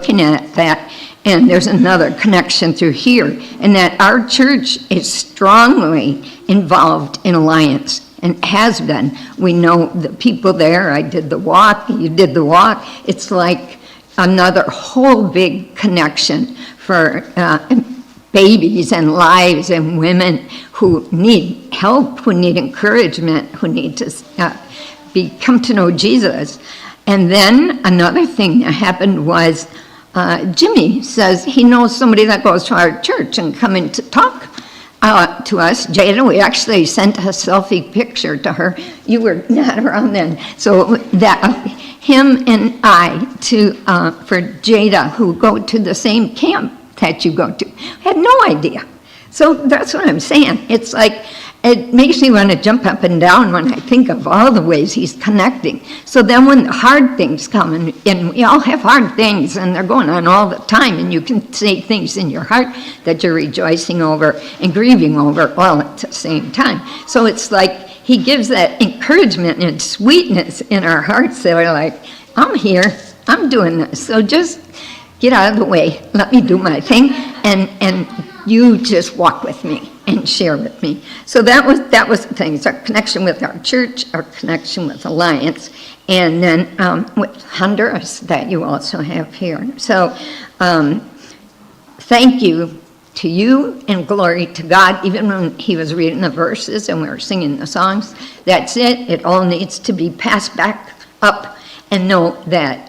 looking at that, and there's another connection through here, and that our church is strongly involved in Alliance and has been. We know the people there. I did the walk, you did the walk. It's like another whole big connection for babies and lives and women who need help, who need encouragement, who need to come to know Jesus. And then another thing that happened was Jimmy says he knows somebody that goes to our church and coming to talk to us. Jada, we actually sent a selfie picture to her. You were not around then. So that him and I for Jada, who go to the same camp that you go to, had no idea. So that's what I'm saying. It's like, it makes me want to jump up and down when I think of all the ways he's connecting. So then when the hard things come, and we all have hard things, and they're going on all the time, and you can say things in your heart that you're rejoicing over and grieving over all at the same time. So it's like he gives that encouragement and sweetness in our hearts that are like, I'm here, I'm doing this. So just get out of the way, let me do my thing, and you just walk with me and share with me. So that was the thing. It's our connection with our church, our connection with Alliance, and then with Honduras that you also have here. So thank you to you and glory to God. Even when he was reading the verses and we were singing the songs, that's it. It all needs to be passed back up and know that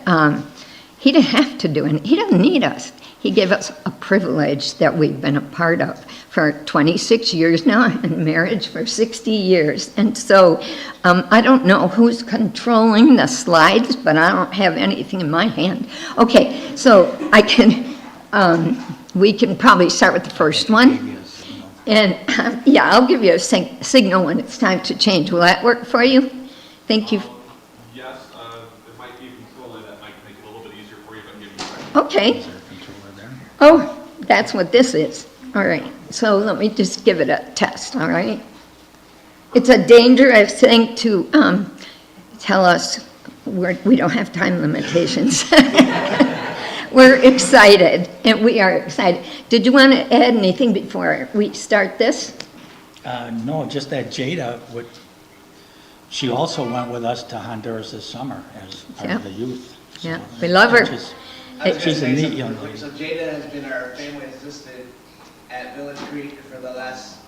he didn't have to do it. He doesn't need us. He gave us a privilege that we've been a part of for 26 years now, and marriage for 60 years. And so I don't know who's controlling the slides, but I don't have anything in my hand. Okay, so we can probably start with the first one. And yeah, I'll give you a signal when it's time to change. Will that work for you? Thank you. Yes, it might be a controller that might make it a little bit easier for you, but give me a second. Okay. Oh, that's what this is. All right. So let me just give it a test, all right? It's a dangerous thing to tell us we don't have time limitations. We're excited, and we are excited. Did you want to add anything before we start this? No, just that Jada, she also went with us to Honduras this summer as part of the youth. So Yeah, we love her. She's a neat young lady. So Jada has been our family assistant at Village Creek for the last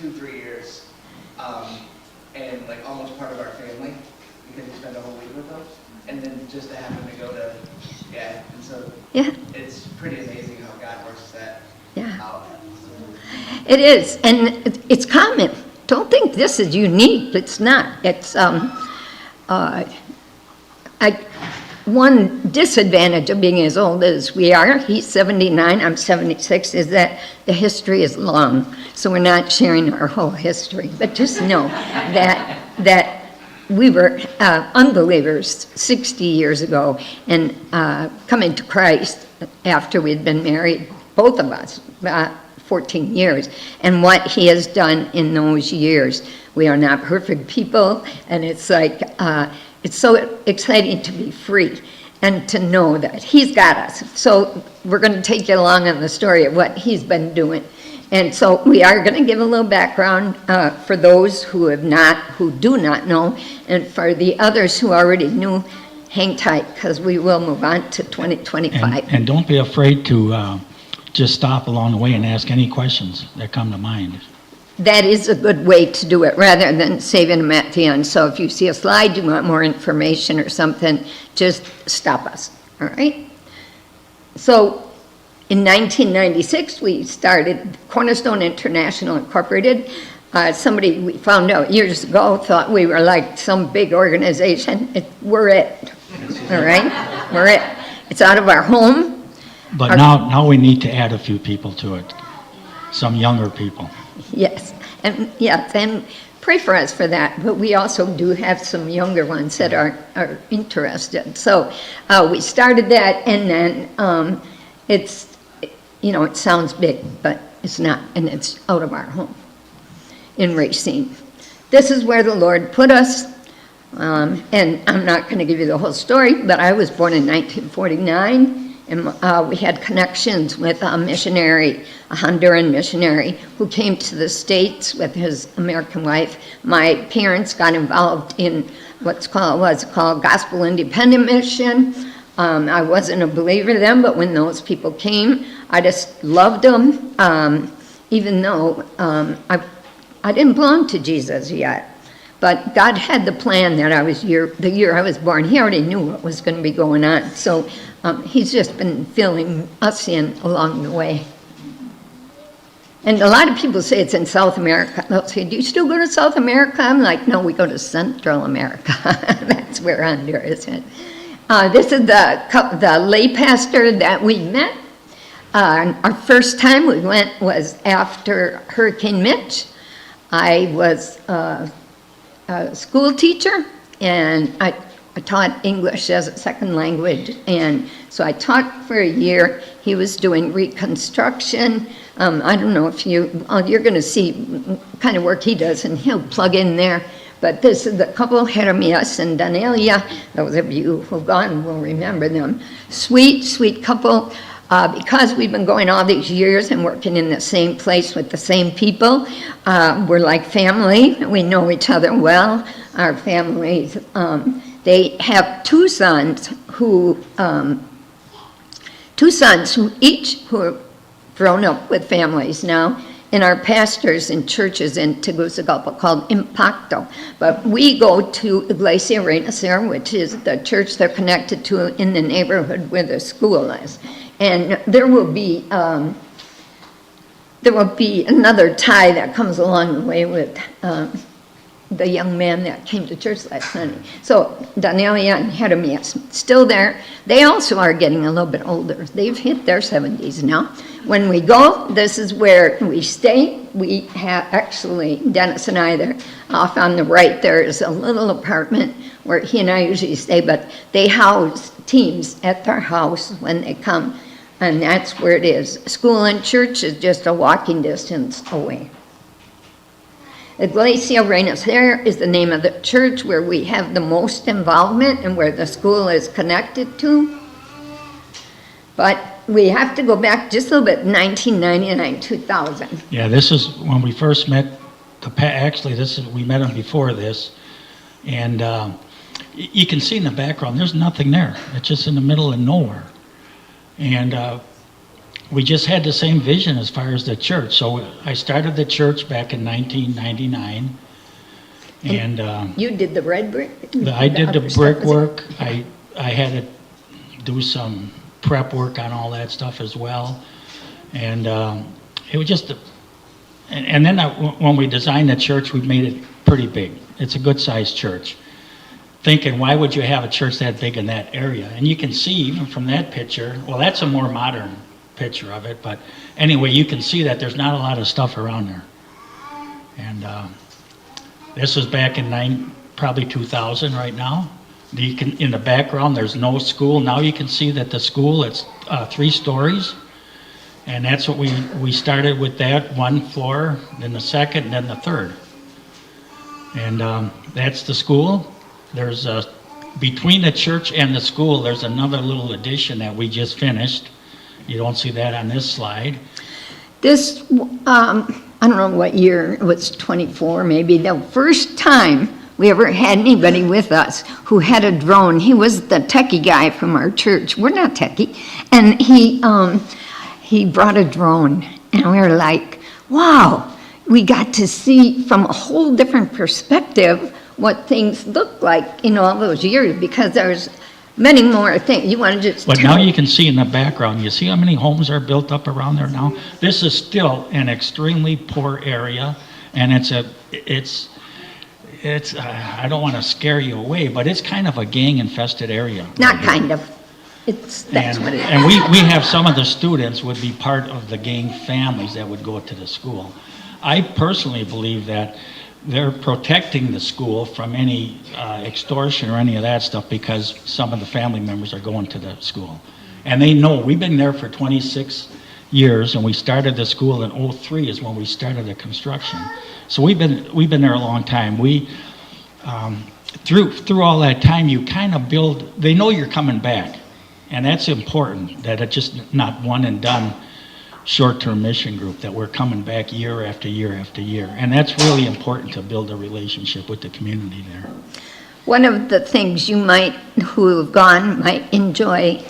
2-3 years, and almost part of our family because we spend a whole week with them, and then just to happen to go to and so it's pretty amazing how God works that out. It is, and it's common. Don't think this is unique. It's not. It's one disadvantage of being as old as we are, he's 79, I'm 76, is that the history is long. So we're not sharing our whole history. But just know that we were unbelievers 60 years ago and coming to Christ after we'd been married, both of us, 14 years. And what he has done in those years. We are not perfect people, and it's like, it's so exciting to be free and to know that he's got us. So we're going to take you along on the story of what he's been doing. And so we are going to give a little background for those who do not know, and for the others who already knew, hang tight, because we will move on to 2025. And don't be afraid to just stop along the way and ask any questions that come to mind. That is a good way to do it, rather than saving them at the end. So if you see a slide, you want more information or something, just stop us, all right? So in 1996, we started Cornerstone International Incorporated. Somebody we found out years ago thought we were like some big organization. We're it, all right? We're it. It's out of our home. But now we need to add a few people to it, some younger people. Yes, and pray for us for that. But we also do have some younger ones that are interested. So we started that, and then it's, it sounds big, but it's not, and it's out of our home in Racine. This is where the Lord put us, and I'm not going to give you the whole story, but I was born in 1949, And we had connections with a missionary, a Honduran missionary, who came to the States with his American wife. My parents got involved in was called Gospel Independent Mission. I wasn't a believer then, but when those people came, I just loved them, even though I didn't belong to Jesus yet. But God had the plan that the year I was born. He already knew what was going to be going on. So he's just been filling us in along the way. And a lot of people say it's in South America. They'll say, do you still go to South America? I'm like, no, we go to Central America. That's where Honduras is. This is the lay pastor that we met. Our first time we went was after Hurricane Mitch. I was a school teacher, and I taught English as a second language, and so I taught for a year. He was doing reconstruction. I don't know if you're going to see kind of work he does, and he'll plug in there. But this is the couple, Jeremias and Danelia. Those of you who've gone will remember them. Sweet, sweet couple. Because we've been going all these years and working in the same place with the same people, we're like family. We know each other well. Our families, they have two sons who each who are grown up with families now, and our pastors in churches in Tegucigalpa called Impacto. But we go to Iglesia Renacer, which is the church they're connected to in the neighborhood where the school is. And there will be another tie that comes along the way with the young man that came to church last Sunday. So Danelia and Jeremias still there. They also are getting a little bit older. They've hit their 70s now. When we go, this is where we stay. We have actually, Dennis and I, there off on the right, there is a little apartment where he and I usually stay, but they house teams at their house when they come, and that's where it is. School and church is just a walking distance away. Iglesia Renacer is the name of the church where we have the most involvement and where the school is connected to. But we have to go back just a little bit, 1999, 2000. Yeah, this is when we first met. We met him before this, and you can see in the background there's nothing there. It's just in the middle of nowhere, and we just had the same vision as far as the church. So I started the church back in 1999, and you did the red brick? I did the brickwork. I had to do some prep work on all that stuff as well, and it was just and then when we designed the church, we made it pretty big. It's a good sized church, thinking why would you have a church that big in that area? And you can see even from that picture, well, that's a more modern picture of it, but anyway, you can see that there's not a lot of stuff around there. And this was back in probably 2000 right now. In the background, there's no school. Now you can see that the school, it's 3 stories. And that's what we started with, that one floor, then the second, and then the third. And that's the school. There's between the church and the school, there's another little addition that we just finished. You don't see that on this slide. This, I don't know what year, it was 24 maybe, the first time we ever had anybody with us who had a drone. He was the techie guy from our church. We're not techie. And he brought a drone, and we were like, wow, we got to see from a whole different perspective what things looked like in all those years, because there's many more things. You want to just But now you can see in the background, you see how many homes are built up around there now? This is still an extremely poor area, and it's I don't want to scare you away, but it's kind of a gang-infested area. Not kind of. That's what it is. And we have some of the students would be part of the gang families that would go to the school. I personally believe that they're protecting the school from any extortion or any of that stuff, because some of the family members are going to the school. And they know, we've been there for 26 years, and we started the school in 2003 is when we started the construction. So we've been there a long time. We through all that time, you kind of build, they know you're coming back. And that's important, that it's just not one and done short-term mission group, that we're coming back year after year after year. And that's really important to build a relationship with the community there. One of the things you might, who have gone, might enjoy,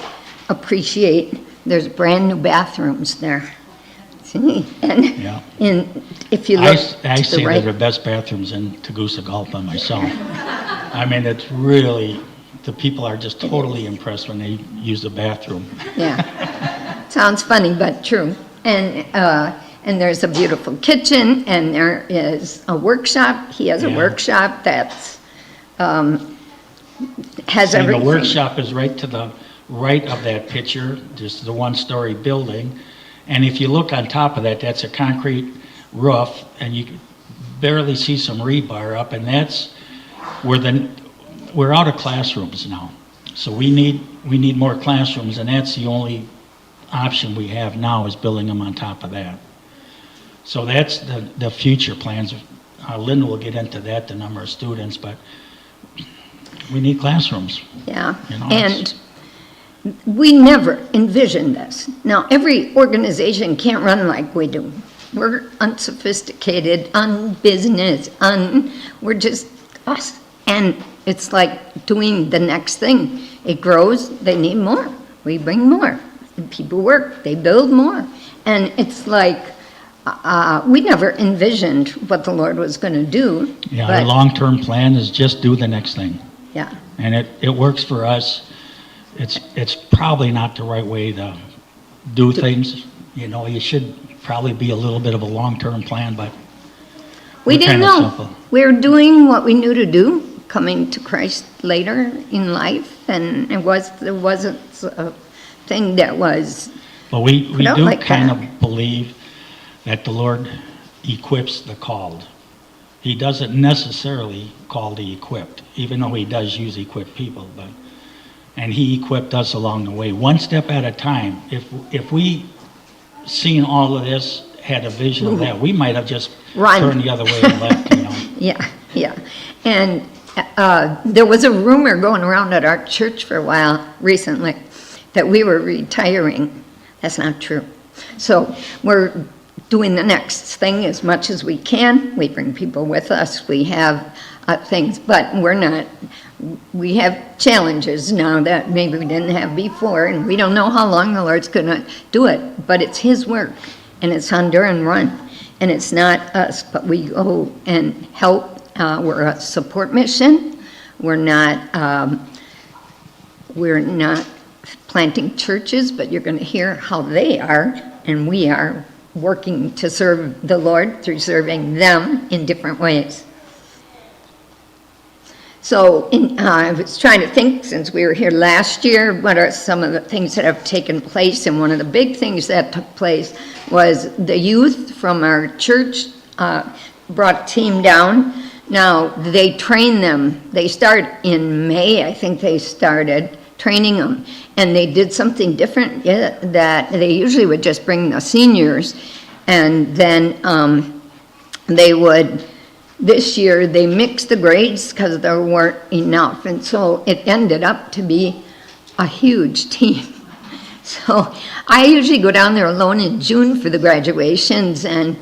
appreciate, there's brand new bathrooms there. See? And, Yeah. and if you I, look I to say the they're the right, best bathrooms in Tegucigalpa myself. I mean, it's really, the people are just totally impressed when they use the bathroom. yeah. Sounds funny, but true. And there's a beautiful kitchen, and there is a workshop. He has a Yeah. workshop that's, has And everything. the workshop is right to the right of that picture, just the one-story building. And if you look on top of that, that's a concrete roof, and you can barely see some rebar up, and that's where we're out of classrooms now. So we need more classrooms, and that's the only option we have now, is building them on top of that. So that's the future plans. Linda will get into that, the number of students, but we need classrooms. Yeah, You know, and we never envisioned this. Now, every organization can't run like we do. We're unsophisticated, unbusiness, we're just us. And it's like doing the next thing. It grows, they need more. We bring more. People work, they build more. And it's like, we never envisioned what the Lord was going to do. Yeah, but- our long-term plan is just do the next thing. Yeah, And it works for us. It's probably not the right way to do things. You know, you should probably be a little bit of a long-term plan, but we we're didn't kinda know. simple. We were doing what we knew to do, coming to Christ later in life, and there wasn't a thing that was, But we Put out do like kind that. of believe that the Lord equips the called. He doesn't necessarily call the equipped, even though he does use equipped people, and he equipped us along the way, one step at a time. If we seen all of this, had a vision of that, we might have just Run. turned the other way and left, you know. yeah. And there was a rumor going around at our church for a while recently that we were retiring. That's not true. So we're doing the next thing as much as we can. We bring people with us. We have things, but we have challenges now that maybe we didn't have before, and we don't know how long the Lord's going to do it, but it's his work, and it's Honduran run, and it's not us, but we go and help. We're a support mission. We're not planting churches, but you're going to hear how they are, and we are working to serve the Lord through serving them in different ways. So I was trying to think, since we were here last year, what are some of the things that have taken place? And one of the big things that took place was the youth from our church brought a team down. Now, they train them. They start in May, I think they started training them. And they did something different, that they usually would just bring the seniors. And then they would, this year, they mixed the grades because there weren't enough. And so it ended up to be a huge team. So I usually go down there alone in June for the graduations, and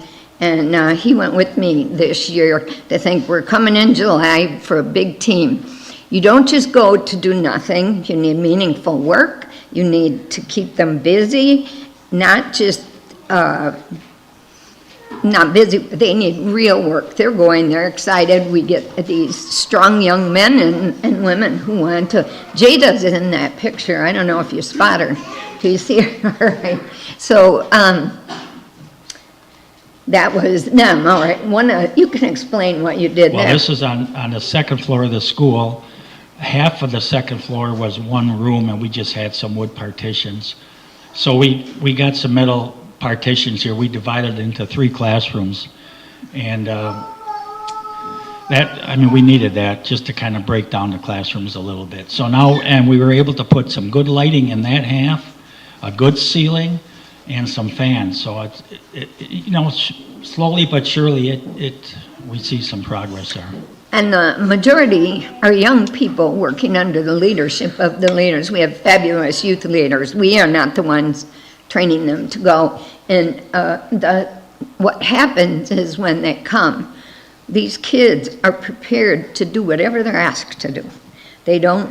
he went with me this year to think we're coming in July for a big team. You don't just go to do nothing. You need meaningful work. You need to keep them busy, not just not busy. They need real work. They're going, they're excited. We get these strong young men and women who want to. Jada's in that picture. I don't know if you spot her. Do you see her? All right. So that was them. All right. You can explain what you did Well, there. this is on the second floor of the school. Half of the second floor was one room, and we just had some wood partitions. So we got some metal partitions here. We divided it into 3 classrooms, and we needed that just to kind of break down the classrooms a little bit. So now, and we were able to put some good lighting in that half, a good ceiling, and some fans. So slowly but surely, we see some progress there. And the majority are young people working under the leadership of the leaders. We have fabulous youth leaders. We are not the ones training them to go. And what happens is when they come, these kids are prepared to do whatever they're asked to do. They don't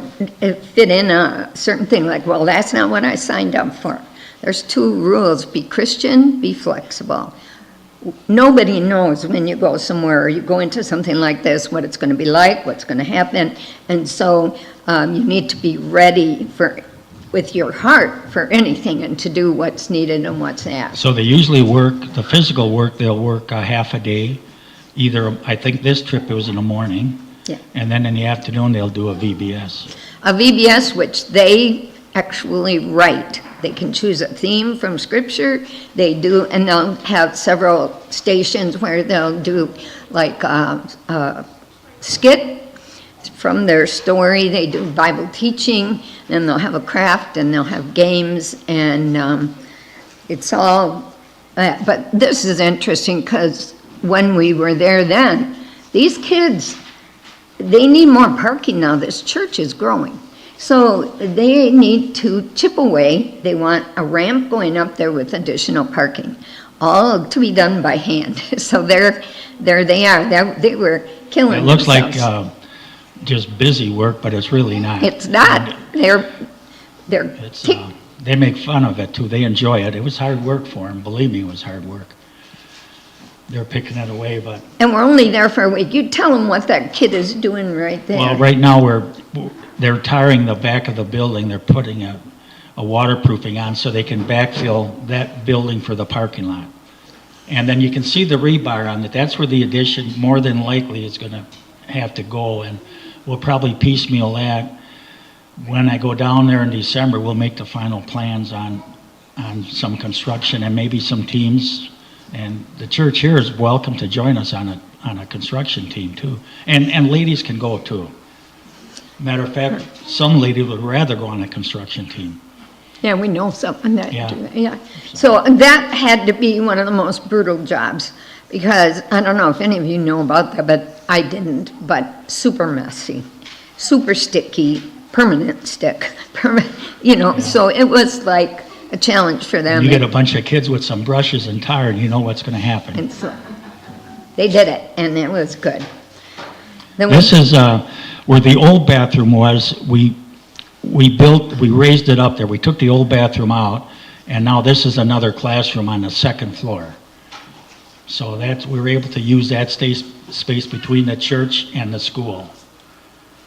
fit in a certain thing like, well, that's not what I signed up for. There's 2 rules: be Christian, be flexible. Nobody knows when you go somewhere or you go into something like this what it's going to be like, what's going to happen. And so you need to be ready with your heart for anything and to do what's needed and what's asked. So they usually work, the physical work, they'll work a half a day. Either, I think this trip it was in the morning. Yeah. And then in the afternoon, they'll do a VBS. A VBS, which they actually write. They can choose a theme from Scripture. They do, and they'll have several stations where they'll do like a skit from their story. They do Bible teaching, then they'll have a craft, and they'll have games, and it's all. But this is interesting because when we were there then, these kids, they need more parking now. This church is growing. So they need to chip away. They want a ramp going up there with additional parking, all to be done by hand. So there they are. They were killing It looks themselves. like just busy work, but it's really not. It's not. They're It's, they make fun of it too. They enjoy it. It was hard work for them. Believe me, it was hard work. They're picking it away, but and we're only there for a week. You tell them what that kid is doing right there. well, right now they're tarring the back of the building. They're putting a waterproofing on so they can backfill that building for the parking lot. And then you can see the rebar on it. That's where the addition more than likely is going to have to go, and we'll probably piecemeal that. When I go down there in December, we'll make the final plans on some construction and maybe some teams. And the church here is welcome to join us on a construction team too. And ladies can go too. Matter of fact, some lady would rather go on a construction team. Yeah, we know someone that Yeah. do that. Yeah. So that had to be one of the most brutal jobs because I don't know if any of you know about that, but I didn't. But super messy, super sticky, permanent stick, So it was like a challenge for them. You get a bunch of kids with some brushes and tar, and you know what's going to happen. And so they did it, and it was good. Then This is where the old bathroom was. We raised it up there. We took the old bathroom out, and now this is another classroom on the second floor. So we were able to use that space between the church and the school.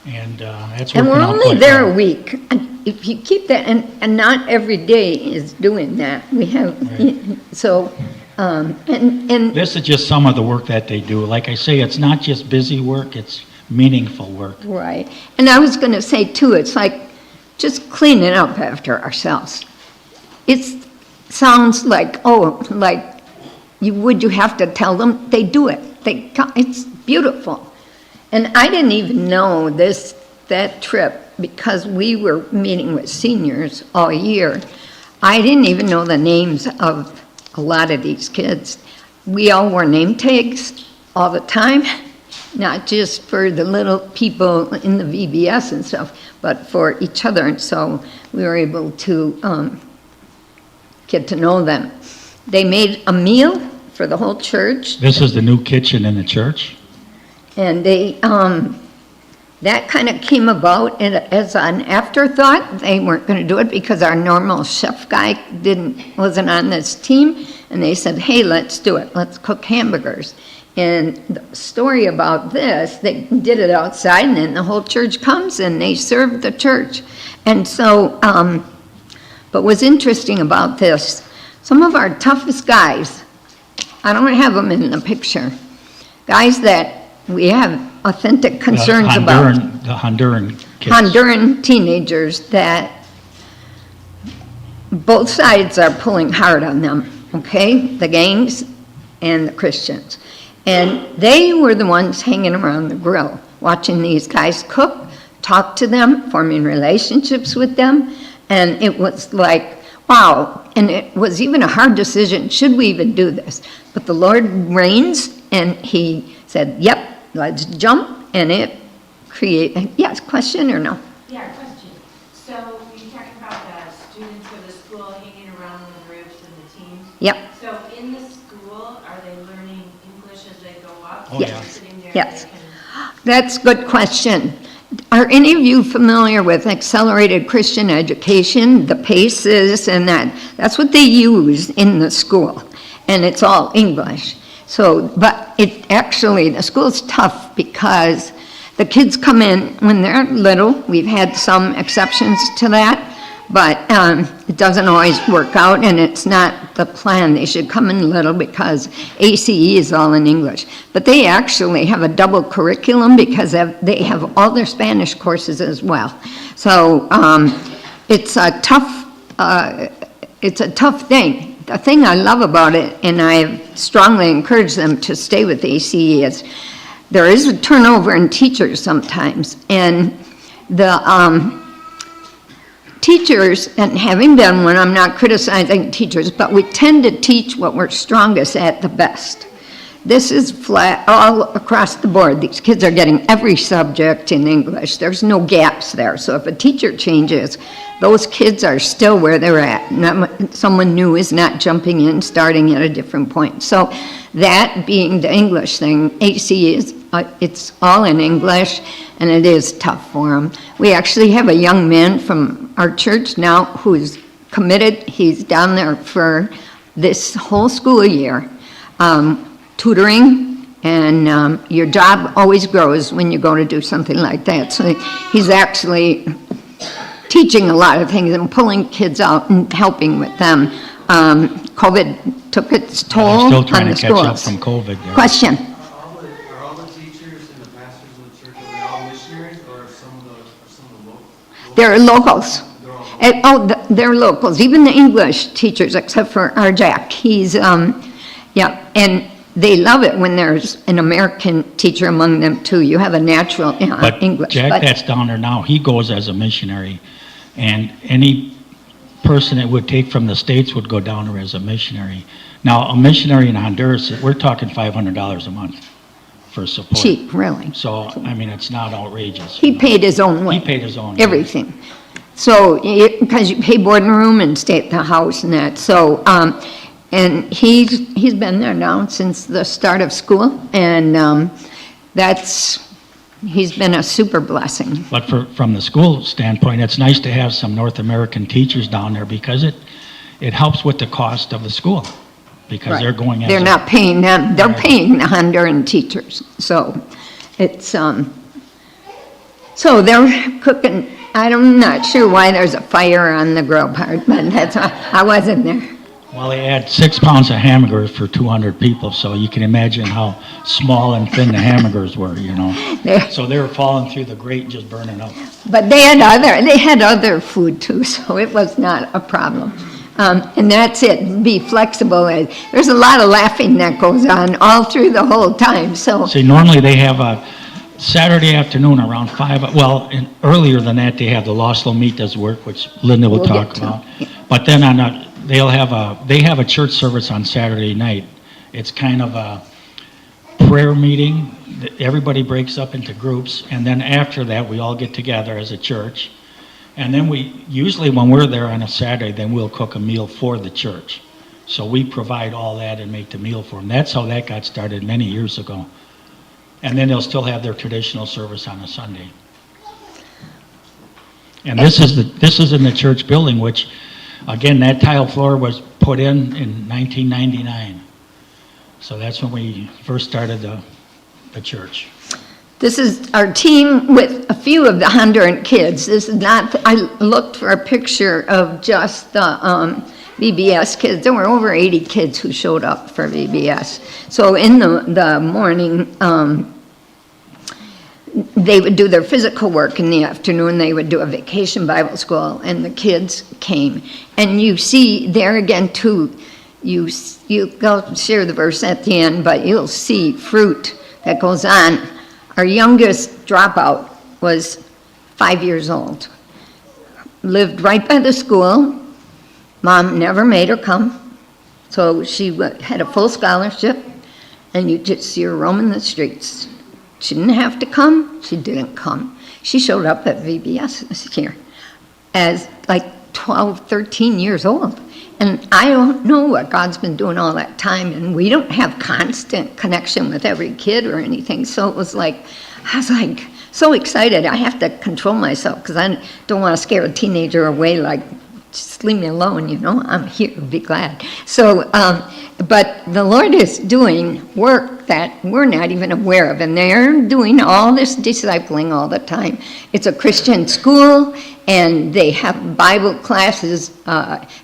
And that's And working we're out only quite there well. a week. And if you keep that, and not every day is doing that. We have, so, and This is just some of the work that they do. Like I say, it's not just busy work, it's meaningful work. right. And I was going to say too, it's like just cleaning up after ourselves. It sounds like, you have to tell them? They do it. It's beautiful. And I didn't even know that trip because we were meeting with seniors all year. I didn't even know the names of a lot of these kids. We all wore name tags all the time, not just for the little people in the VBS and stuff, but for each other. And so we were able to get to know them. They made a meal for the whole church. This is the new kitchen in the church. And they, that kind of came about as an afterthought. They weren't going to do it because our normal chef guy wasn't on this team. And they said, hey, let's do it. Let's cook hamburgers. And the story about this, they did it outside, and then the whole church comes and they serve the church. And so, but what's interesting about this, some of our toughest guys, I don't have them in the picture, guys that we have authentic concerns about. The Honduran kids. Honduran teenagers that both sides are pulling hard on them, okay? The gangs and the Christians. And they were the ones hanging around the grill, watching these guys cook, talk to them, forming relationships with them. And it was like, wow. And it was even a hard decision. Should we even do this? But the Lord reigns, and he said, yep, let's jump. And it yes, question or no? Yeah, question. So you're talking about the students of the school hanging around on the roofs and the teams? Yep. So in the school, are they learning English as they go up? Oh, So yeah. they're sitting there, Yes. they can- That's a good question. Are any of you familiar with accelerated Christian education, the PACES and that? That's what they use in the school, and it's all English. So, but it actually, the school's tough because the kids come in when they're little. We've had some exceptions to that, but it doesn't always work out, and it's not the plan. They should come in little because ACE is all in English. But they actually have a double curriculum because they have all their Spanish courses as well. So it's a tough thing. The thing I love about it, and I strongly encourage them to stay with ACE, is there is a turnover in teachers sometimes, and the teachers, and having been one, I'm not criticizing teachers, but we tend to teach what we're strongest at the best. This is flat all across the board. These kids are getting every subject in English. There's no gaps there. So if a teacher changes, those kids are still where they're at. Someone new is not jumping in, starting at a different point. So that being the English thing, AC is, it's all in English, and it is tough for them. We actually have a young man from our church now who's committed. He's down there for this whole school year, tutoring, and your job always grows when you go to do something like that. So he's actually teaching a lot of things and pulling kids out and helping with them. COVID took its toll Still on trying the to catch up schools. from COVID there. Question? Are all the teachers and the pastors of the church, are they all missionaries, or are some of the local? They're locals. They're all They're locals, even the English teachers, except for our Jack. He's, yeah, and they love it when there's an American teacher among them too. You have a natural But English. Jack but- that's down there now, he goes as a missionary, and any person that would take from the States would go down there as a missionary. Now, a missionary in Honduras, we're talking $500 a month for support. Cheap, really. So, I mean, it's not outrageous. He paid his own way. He paid his own way. Everything. So, because you pay board and room and stay at the house and that. So, and he's been there now since the start of school, and he's been a super blessing. But from the school standpoint, it's nice to have some North American teachers down there because it helps with the cost of the school. Because Right. they're going as They're a- not paying them, they're Right. paying the Honduran teachers. So it's, so they're cooking, I'm not sure why there's a fire on the grill part, but that's, I wasn't there. Well, they had 6 pounds of hamburgers for 200 people, so you can imagine how small and thin the hamburgers were, you know. They- So they were falling through the grate and just burning up. But they had other food too, so it was not a problem. And that's it, be flexible. There's a lot of laughing that goes on all through the whole time, so. See, normally they have a Saturday afternoon around 5, well, and earlier than that, they have the Los Lomitas work, which Linda will We'll talk get to, about. yeah. But then they have a church service on Saturday night. It's kind of a prayer meeting. Everybody breaks up into groups, and then after that, we all get together as a church. And then usually when we're there on a Saturday, then we'll cook a meal for the church. So we provide all that and make the meal for them. That's how that got started many years ago. And then they'll still have their traditional service on a Sunday. And this is in the church building, which, again, that tile floor was put in 1999. So that's when we first started the church. This is our team with a few of the Honduran kids. This is not, I looked for a picture of just the VBS kids. There were over 80 kids who showed up for VBS. So in the morning, they would do their physical work. In the afternoon, they would do a vacation Bible school, and the kids came. And you see there again, too, I'll share the verse at the end, but you'll see fruit that goes on. Our youngest dropout was 5 years old. Lived right by the school. Mom never made her come. So she had a full scholarship, and you just see her roaming the streets. She didn't have to come. She didn't come. She showed up at VBS this year as like 12, 13 years old. And I don't know what God's been doing all that time, and we don't have constant connection with every kid or anything. So it was like, I was like so excited. I have to control myself because I don't want to scare a teenager away, like, just leave me alone, I'm here, be glad. So, but the Lord is doing work that we're not even aware of, and they're doing all this discipling all the time. It's a Christian school, and they have Bible classes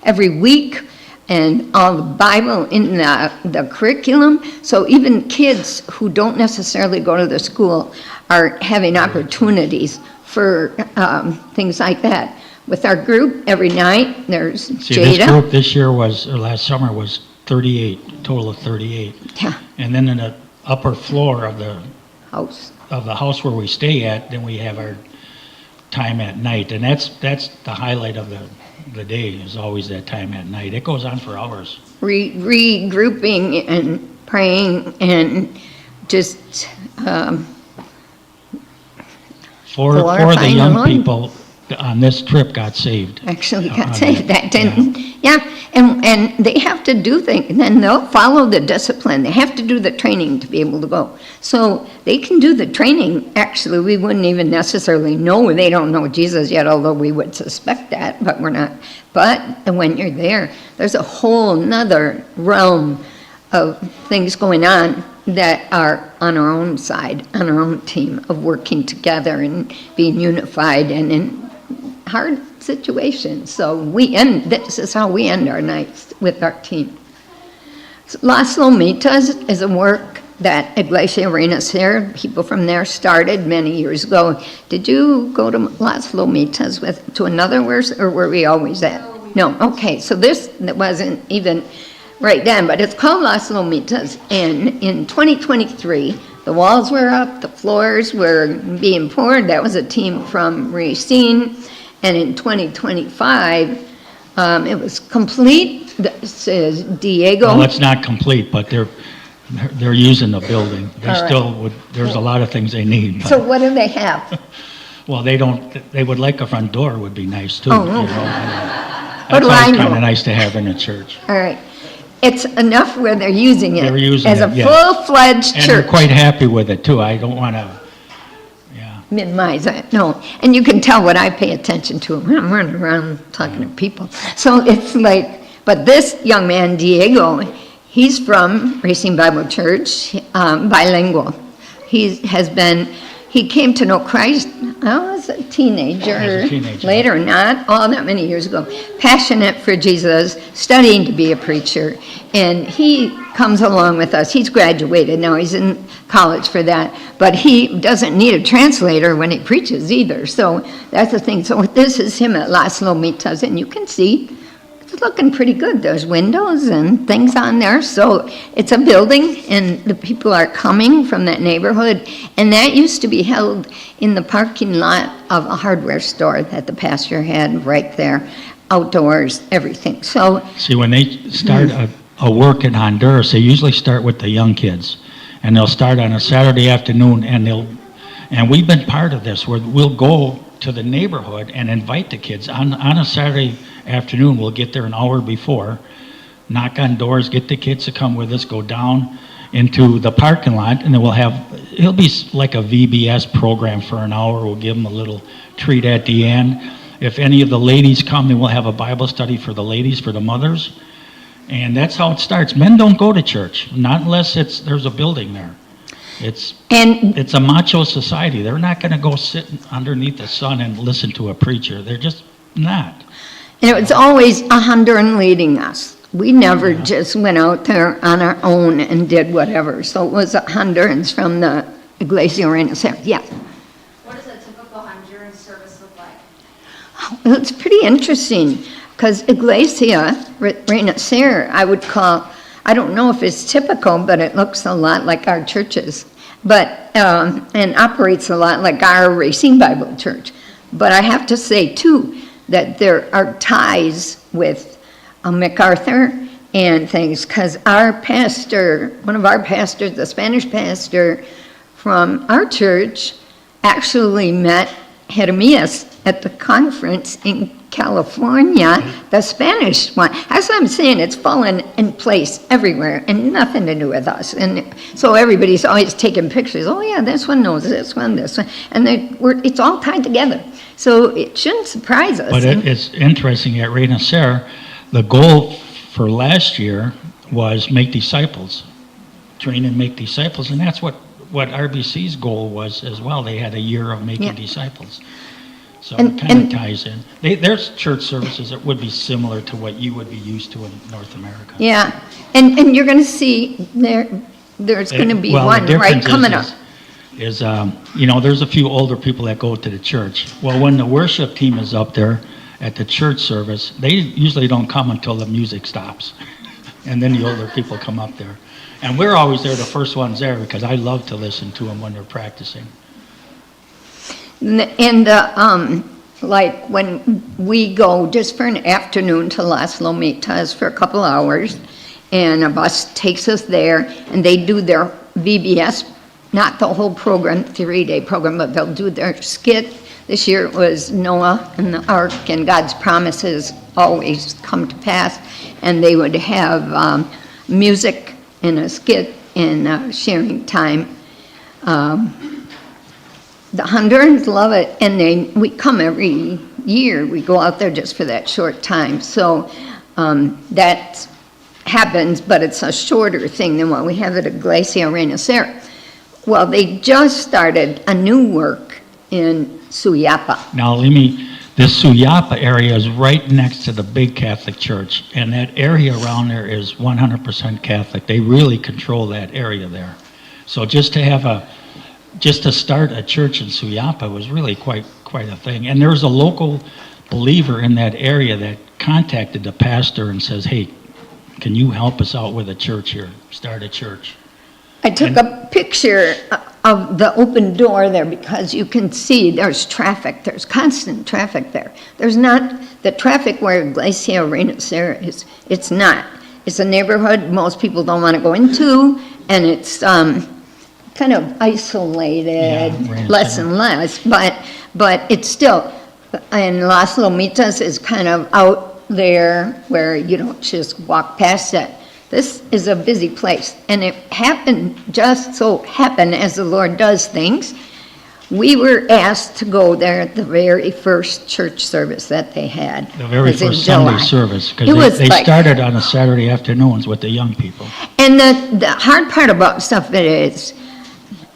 every week, and all the Bible in the curriculum. So even kids who don't necessarily go to the school are having opportunities for things like that. With our group, every night, there's See, this Jada. group this year was, or last summer was 38, total of 38. Yeah, And then in the upper floor of the house. where we stay at, then we have our time at night. And that's the highlight of the day, is always that time at night. It goes on for hours. Regrouping and praying and just Four of the glorifying the young Lord. people on this trip got saved. actually On got saved. that, That didn't, yeah. And they have to do things, and then they'll follow the discipline. They have to do the training to be able to go. So they can do the training. Actually, we wouldn't even necessarily know. They don't know Jesus yet, although we would suspect that, but we're not. But when you're there, there's a whole nother realm of things going on that are on our own side, on our own team, of working together and being unified and in hard situations. So this is how we end our nights with our team. So Las Lomitas is a work that Iglesia Reina's here, people from there started many years ago. Did you go to Las Lomitas to another verse, or were we always at? No, okay, so this wasn't even right then, but it's called Las Lomitas, and in 2023, the walls were up, the floors were being poured. That was a team from Racine. And in 2025, it was complete. This is Diego. Well, it's not complete, but they're using the building. They All right. still would, there's a lot of things they need. but- So what do they have? Well, they would like a front door would be nice too. Oh, you know. okay. That's What do I always kind know? of nice to have in a church. All right. It's enough where they're using it They're using as a it, yes. full-fledged And church. they're quite happy with it too. I don't want to, yeah. Minimize it, no. And you can tell what I pay attention to when I'm running around talking to people. So it's like, but this young man, Diego, he's from Racine Bible Church, bilingual. He came to know Christ, as a teenager, later, not all that many years ago, passionate for Jesus, studying to be a preacher, and he comes along with us. He's graduated now, he's in college for that, but he doesn't need a translator when he preaches either, so that's the thing. So this is him at Las Lomitas, and you can see it's looking pretty good. There's windows and things on there. So it's a building, and the people are coming from that neighborhood. And that used to be held in the parking lot of a hardware store that the pastor had right there, outdoors, everything. So, See, when they start a work in Honduras, they usually start with the young kids. And they'll start on a Saturday afternoon, and we've been part of this, where we'll go to the neighborhood and invite the kids. On a Saturday afternoon, we'll get there an hour before, knock on doors, get the kids to come with us, go down into the parking lot, and then it'll be like a VBS program for an hour. We'll give them a little treat at the end. If any of the ladies come, then we'll have a Bible study for the ladies, for the mothers. And that's how it starts. Men don't go to church, not unless there's a building there. It's a macho society. They're not going to go sit underneath the sun and listen to a preacher. They're just not. and it was always a Honduran leading us. We never just went out there on our own and did whatever. So it was Hondurans from the Iglesia Reina. Yeah. What does a typical Honduran service look like? Well, it's pretty interesting because Iglesia Reina Ser, I would call, I don't know if it's typical, but it looks a lot like our churches, but and operates a lot like our Racine Bible Church. But I have to say too that there are ties with MacArthur and things, because our pastor, one of our pastors, the Spanish pastor from our church actually met Jeremias at the conference in California, the Spanish one. That's what I'm saying, it's fallen in place everywhere and nothing to do with us. And so everybody's always taking pictures. Oh yeah, this one knows this one. And it's all tied together. So it shouldn't surprise us. But it's interesting at Reina Ser, the goal for last year was make disciples, train and make disciples, and that's what RBC's goal was as well. They had a year of making disciples. So it kind of ties in. There's church services that would be similar to what you would be used to in North America. Yeah, and you're going to see there's going to be one right coming up. There's a few older people that go to the church. Well, when the worship team is up there at the church service, they usually don't come until the music stops. And then the older people come up there. And we're always there, the first ones there, because I love to listen to them when they're practicing. And like when we go just for an afternoon to Las Lomitas for a couple hours, and a bus takes us there, and they do their VBS, not the whole program, 3-day program, but they'll do their skit. This year it was Noah and the Ark, and God's promises always come to pass, and they would have music and a skit and sharing time. The Hondurans love it, and we come every year. We go out there just for that short time. So that happens, but it's a shorter thing than what we have at Iglesia Reina Ser. Well, they just started a new work in Suyapa. Now, this Suyapa area is right next to the big Catholic church, and that area around there is 100% Catholic. They really control that area there. So just to start a church in Suyapa was really quite a thing. And there was a local believer in that area that contacted the pastor and says, hey, can you help us out with a church here, start a church? I took a picture of the open door there because you can see there's traffic. There's constant traffic there. There's not the traffic where Iglesia Reina Ser is. It's not. It's a neighborhood most people don't want to go into, and it's kind of isolated, less and less, but it's still, and Las Lomitas is kind of out there where you don't just walk past it. This is a busy place, and it just so happened as the Lord does things, we were asked to go there at the very first church service that they had. The very first Sunday service, because they started on a Saturday afternoons with the young people. And the hard part about stuff is,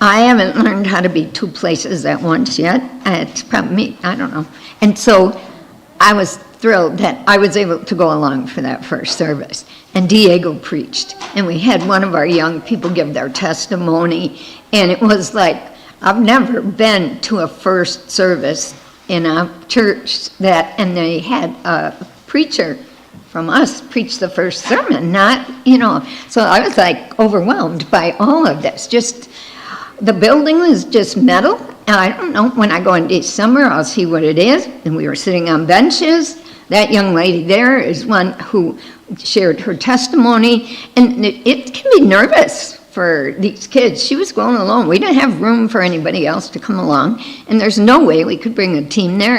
I haven't learned how to be two places at once yet. It's probably me, I don't know. And so I was thrilled that I was able to go along for that first service. And Diego preached. And we had one of our young people give their testimony. And it was like, I've never been to a first service in a church and they had a preacher from us preach the first sermon, So I was like overwhelmed by all of this. The building was just metal, and I don't know, when I go in December, I'll see what it is, and we were sitting on benches. That young lady there is one who shared her testimony, and it can be nervous for these kids. She was going alone. We didn't have room for anybody else to come along, and there's no way we could bring a team there.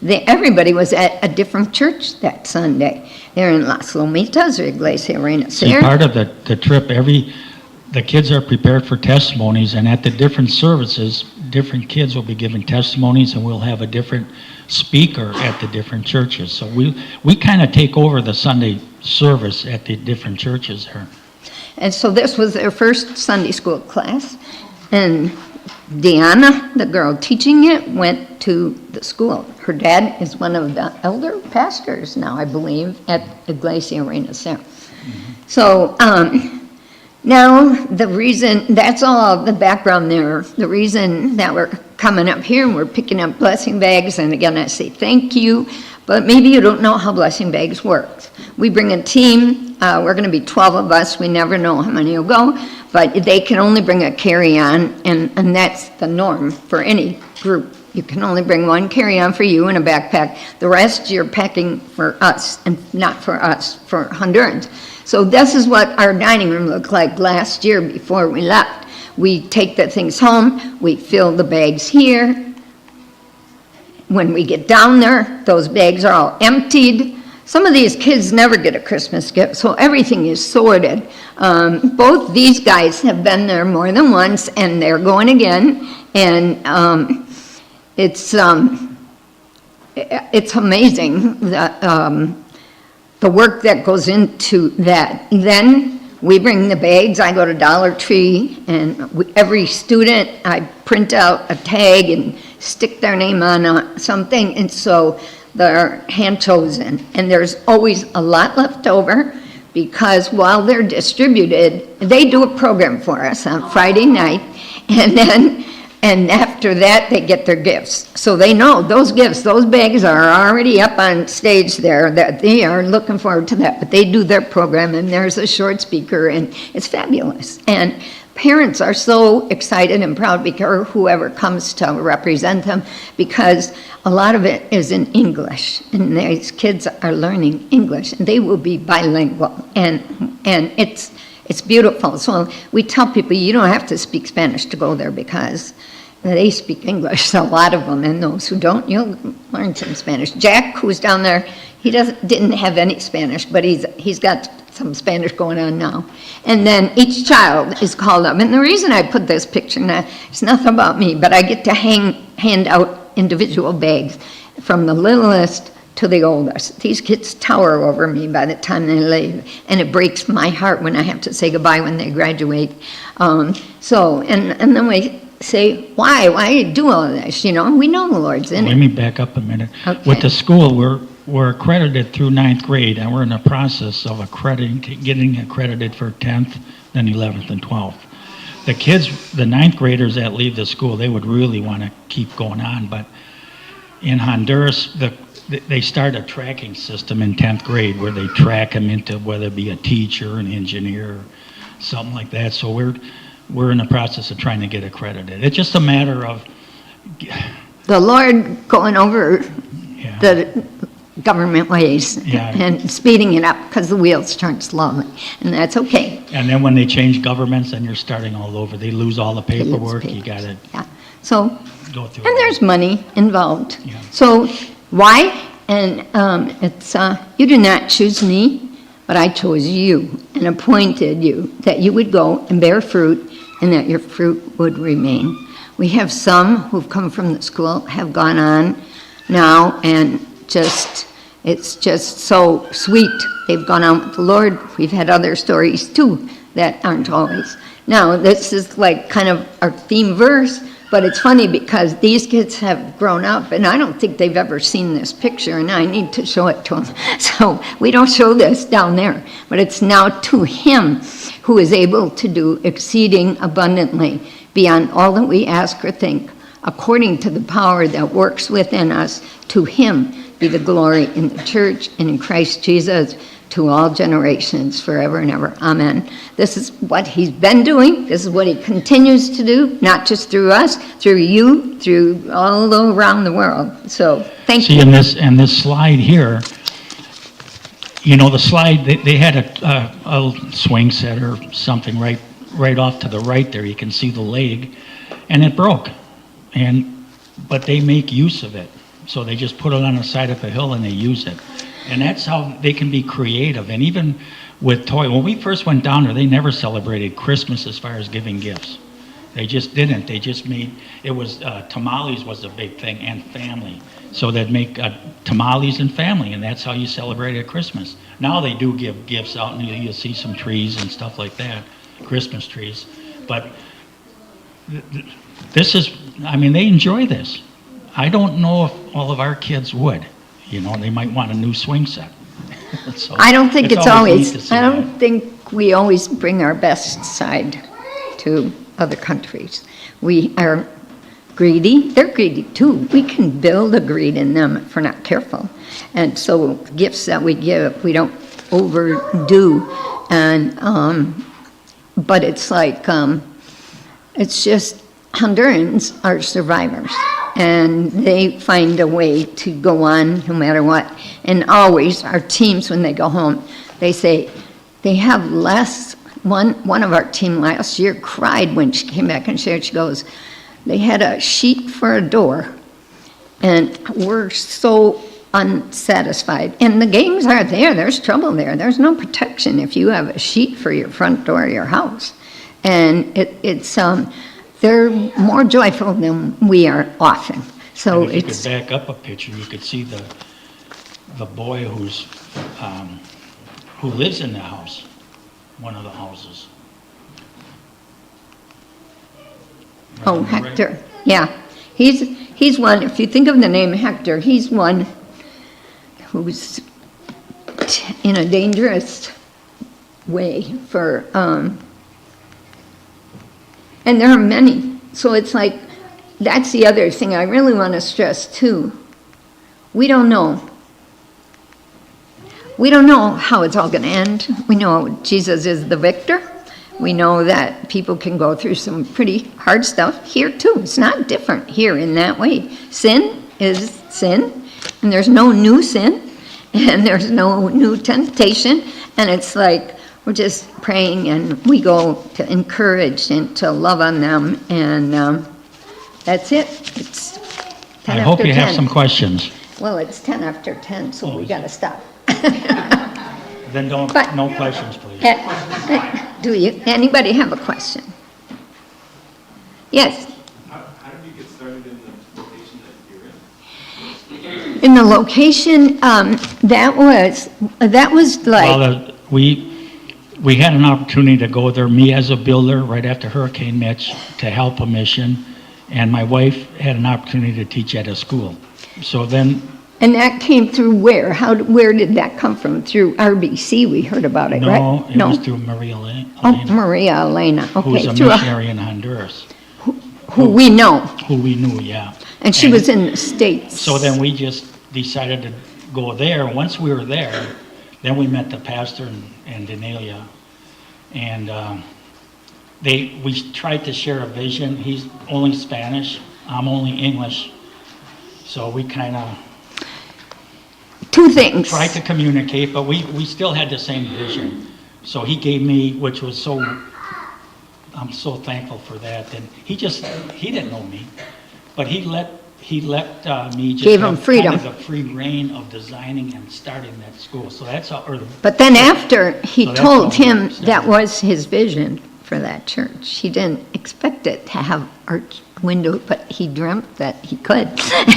Everybody was at a different church that Sunday. They're in Las Lomitas or Iglesia Reina Ser. See, part of the trip, the kids are prepared for testimonies, and at the different services, different kids will be giving testimonies, and we'll have a different speaker at the different churches. So we kind of take over the Sunday service at the different churches here. And so this was their first Sunday school class, and Deanna, the girl teaching it, went to the school. Her dad is one of the elder pastors now, I believe, at Iglesia Reina Ser. Mm-hmm. So now the reason, that's all the background there. The reason that we're coming up here and we're picking up blessing bags, and again I say thank you, but maybe you don't know how blessing bags work. We bring a team, we're going to be 12 of us, we never know how many will go, but they can only bring a carry-on, and that's the norm for any group. You can only bring one carry-on for you in a backpack. The rest you're packing for us, and not for us, for Hondurans. So this is what our dining room looked like last year before we left. we take the things home, we fill the bags here. When we get down there, those bags are all emptied. Some of these kids never get a Christmas gift, so everything is sorted. Both these guys have been there more than once, and they're going again. And it's amazing the work that goes into that. Then we bring the bags. I go to Dollar Tree, and every student, I print out a tag and stick their name on something, and so they're hand chosen. And there's always a lot left over, because while they're distributed, they do a program for us on Friday night, and after that, they get their gifts. So they know those gifts, those bags are already up on stage there, that they are looking forward to that. But they do their program, and there's a short speaker, and it's fabulous. And parents are so excited and proud, because whoever comes to represent them, because a lot of it is in English, and these kids are learning English, and they will be bilingual, and it's beautiful. So we tell people you don't have to speak Spanish to go there, because they speak English, a lot of them, and those who don't, you'll learn some Spanish. Jack, who's down there, he didn't have any Spanish, but he's got some Spanish going on now. And then each child is called up. And the reason I put this picture, now, it's nothing about me, but I get to hand out individual bags from the littlest to the oldest. These kids tower over me by the time they leave, and it breaks my heart when I have to say goodbye when they graduate. And then we say, why do you do all of this? You know, we know the Lord's in it. Let me back up a minute. Okay. With the school, we're accredited through 9th grade, and we're in the process of getting accredited for 10th, then 11th and 12th. The kids, the 9th graders that leave the school, they would really want to keep going on, but in Honduras, they start a tracking system in 10th grade where they track them into whether it be a teacher, an engineer, or something like that. So we're in the process of trying to get accredited. It's just a matter of The Lord going over yeah. the government ways Yeah. and speeding it up, because the wheels turn slowly, and that's okay. And then when they change governments, then you're starting all over. They lose all the They lose paperwork. You papers. got to Yeah. So, go through. and there's money involved. Yeah. So why? And it's you did not choose me, but I chose you and appointed you, that you would go and bear fruit, and that your fruit would remain. We have some who've come from the school, have gone on now, and it's just so sweet. They've gone on with the Lord. We've had other stories too that aren't always. Now, this is like kind of our theme verse, but it's funny because these kids have grown up, and I don't think they've ever seen this picture, and I need to show it to them. So we don't show this down there, but it's now to Him who is able to do exceeding abundantly beyond all that we ask or think, according to the power that works within us. To Him be the glory in the church and in Christ Jesus to all generations forever and ever. Amen. This is what He's been doing. This is what He continues to do, not just through us, through you, through all around the world. So thank See, you. in this slide here, you know, the slide, they had a swing set or something right off to the right there. You can see the leg, and it broke. But they make use of it. So they just put it on the side of a hill and they use it. And that's how they can be creative. And even with toy, when we first went down there, they never celebrated Christmas as far as giving gifts. They just didn't. They just made, it was, tamales was a big thing, and family. So they'd make tamales and family, and that's how you celebrated Christmas. Now they do give gifts out, and you'll see some trees and stuff like that, Christmas trees. But this is, I mean, they enjoy this. I don't know if all of our kids would. You know, they might want a new swing set. So I don't think it's always, neat to see I don't that. think we always bring our best side to other countries. We are greedy, they're greedy too. We can build a greed in them if we're not careful. And so gifts that we give, we don't overdo. And, but it's like, it's just Hondurans are survivors. And they find a way to go on no matter what. And always, our teams, when they go home, they say they have less one of our team last year cried when she came back and shared. She goes, they had a sheet for a door, and we're so unsatisfied. And the gangs are there. There's trouble there. There's no protection if you have a sheet for your front door of your house. And they're more joyful than we are often. So And if you it's, could back up a picture, you could see the boy who lives in the house, one of the houses. oh, Hector, yeah. He's one, if you think of the name Hector, he's one who's in a dangerous way for, and there are many. So it's like, that's the other thing I really want to stress too. We don't know. We don't know how it's all going to end. We know Jesus is the victor. We know that people can go through some pretty hard stuff here too. It's not different here in that way. Sin is sin, and there's no new sin, and there's no new temptation, and it's like we're just praying, and we go to encourage and to love on them, and that's it. It's 10 I hope after you have 10. some questions. Well, it's 10 after 10, so we got to stop. Then But- no questions, please. Do you, anybody have a question? Yes, How did you get started in the location that you're in? in the location, that was like, Well, we had an opportunity to go there, me as a builder, right after Hurricane Mitch, to help a mission, and my wife had an opportunity to teach at a school. So then, and that came through where? Where did that come from? Through RBC, we heard about it, right? no, it was through Maria Elena, Oh, Maria Elena, who's okay, a through, missionary in Honduras, who we know, who we knew, yeah. and she was in the States. So then we just decided to go there. Once we were there, then we met the pastor and Denalia, and we tried to share a vision. He's only Spanish, I'm only English, so we kind of Two things. tried to communicate, but we still had the same vision. So he gave me, which was I'm so thankful for that. And he didn't know me, but he let me just Gave him have freedom. kind of the free reign of designing and starting that school. So that's all. But then after he So that's told how we him started. that was his vision for that church, he didn't expect it to have arch window, but he dreamt that he could.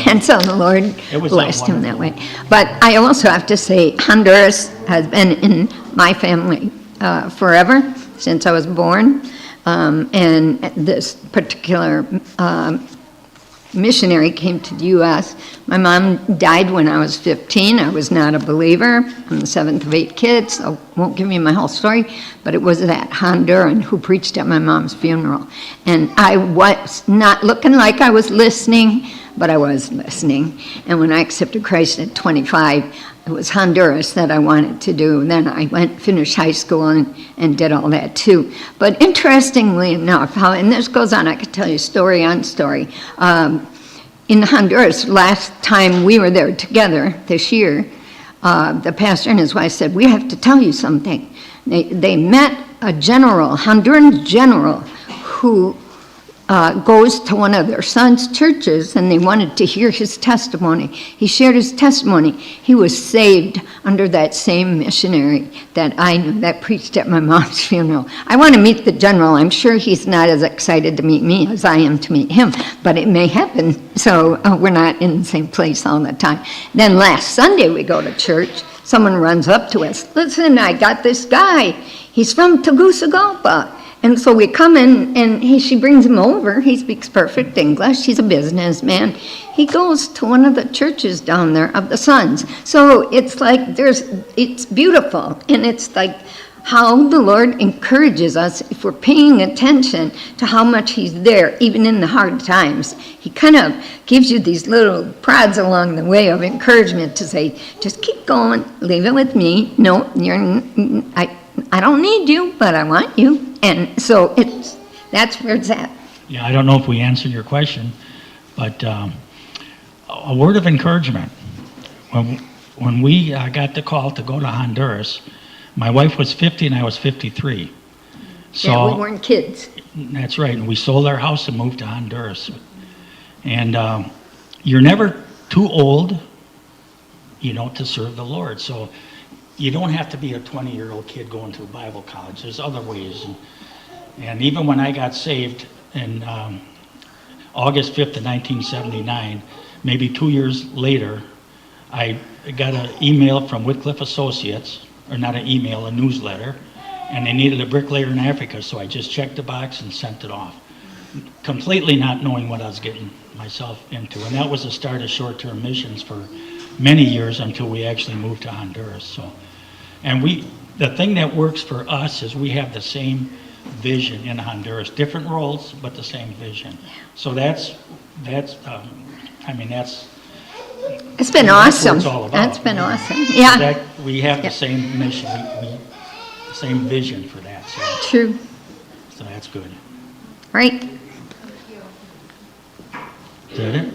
And so the Lord It was blessed him that wonderful. way. But I also have to say, Honduras has been in my family forever, since I was born. And this particular missionary came to the U.S. My mom died when I was 15. I was not a believer. I'm the seventh of 8 kids, so I won't give you my whole story, but it was that Honduran who preached at my mom's funeral. And I was not looking like I was listening, but I was listening. And when I accepted Christ at 25, it was Honduras that I wanted to do. And then I finished high school and did all that too. But interestingly enough, and this goes on, I could tell you story on story. In Honduras, last time we were there together this year, the pastor and his wife said, we have to tell you something. They met a general, Honduran general, who goes to one of their son's churches, and they wanted to hear his testimony. He shared his testimony. He was saved under that same missionary that I knew that preached at my mom's funeral. I want to meet the general. I'm sure he's not as excited to meet me as I am to meet him, but it may happen. So we're not in the same place all the time. Then last Sunday we go to church. Someone runs up to us. Listen, I got this guy. He's from Tegucigalpa. And so we come in, and she brings him over. He speaks perfect English. He's a businessman. He goes to one of the churches down there of the Sons. So it's like it's beautiful. And it's like how the Lord encourages us if we're paying attention to how much he's there, even in the hard times. He kind of gives you these little prods along the way of encouragement to say, just keep going, leave it with me. No, I don't need you, but I want you. And so that's where it's at. Yeah, I don't know if we answered your question, but a word of encouragement. When we got the call to go to Honduras, my wife was 50 and I was 53. Yeah, we So, weren't kids. that's right, and we sold our house and moved to Honduras. And you're never too old, to serve the Lord. So you don't have to be a 20-year-old kid going to Bible college. There's other ways. And even when I got saved in August 5th of 1979, maybe 2 years later, I got an email from Wycliffe Associates, or not an email, a newsletter, and they needed a bricklayer in Africa, so I just checked the box and sent it off, completely not knowing what I was getting myself into. And that was the start of short-term missions for many years until we actually moved to Honduras. So, and the thing that works for us is we have the same vision in Honduras, different roles, but the same vision. So that's It's been that's what awesome. it's all about. That's been awesome. Yeah, We have the Yep. same mission, the same vision for that, true. so that's good. Right? Is that it?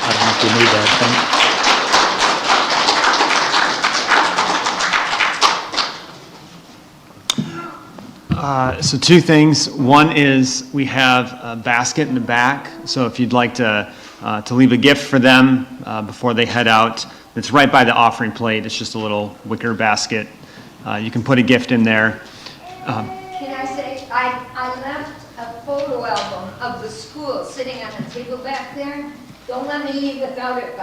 I don't know if you need that, So two things. One is we have a basket in the back. So if you'd like to leave a gift for them before they head out, it's right by the offering plate. It's just a little wicker basket. You can put a gift in there. Can I say, I left a photo album of the school sitting on the table back there. Don't let me leave without it, but